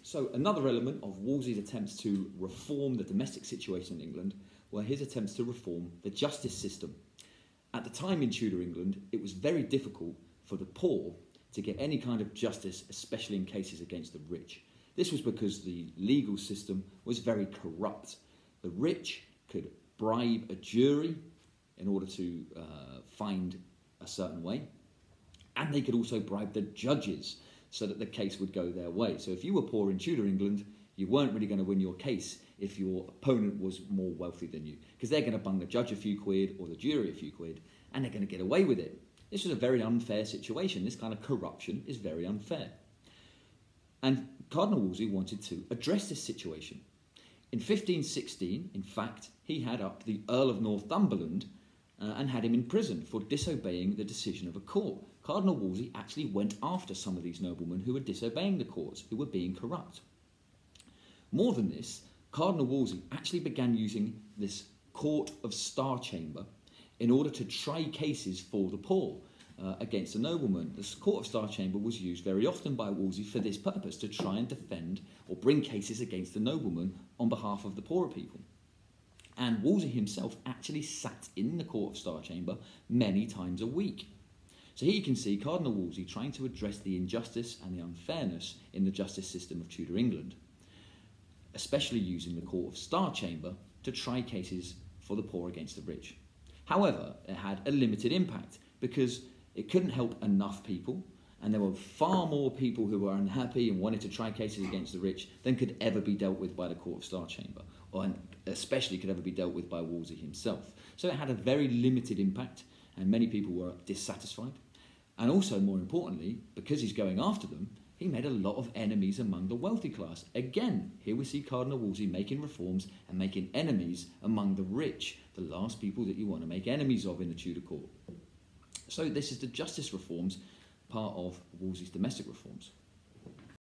So another element of Wolsey's attempts to reform the domestic situation in England were his attempts to reform the justice system. At the time in Tudor England, it was very difficult for the poor to get any kind of justice, especially in cases against the rich. This was because the legal system was very corrupt. The rich could bribe a jury in order to find a certain way, and they could also bribe the judges so that the case would go their way. So if you were poor in Tudor England, you weren't really going to win your case if your opponent was more wealthy than you, because they're going to bung the judge a few quid or the jury a few quid, and they're going to get away with it. This was a very unfair situation. This kind of corruption is very unfair. And Cardinal Wolsey wanted to address this situation. In 1516, in fact, he had up the Earl of Northumberland and had him in prison for disobeying the decision of a court. Cardinal Wolsey actually went after some of these noblemen who were disobeying the courts, who were being corrupt. More than this, Cardinal Wolsey actually began using this Court of Star Chamber in order to try cases for the poor against a nobleman. This Court of Star Chamber was used very often by Wolsey for this purpose, to try and defend or bring cases against the nobleman on behalf of the poorer people. And Wolsey himself actually sat in the Court of Star Chamber many times a week. So here you can see Cardinal Wolsey trying to address the injustice and the unfairness in the justice system of Tudor England, especially using the Court of Star Chamber to try cases for the poor against the rich. However, it had a limited impact because it couldn't help enough people, and there were far more people who were unhappy and wanted to try cases against the rich than could ever be dealt with by the Court of Star Chamber, or especially could ever be dealt with by Wolsey himself. So it had a very limited impact, and many people were dissatisfied. And also, more importantly, because he's going after them, he made a lot of enemies among the wealthy class. Again, here we see Cardinal Wolsey making reforms and making enemies among the rich, the last people that you want to make enemies of in the Tudor court. So this is the justice reforms, part of Wolsey's domestic reforms.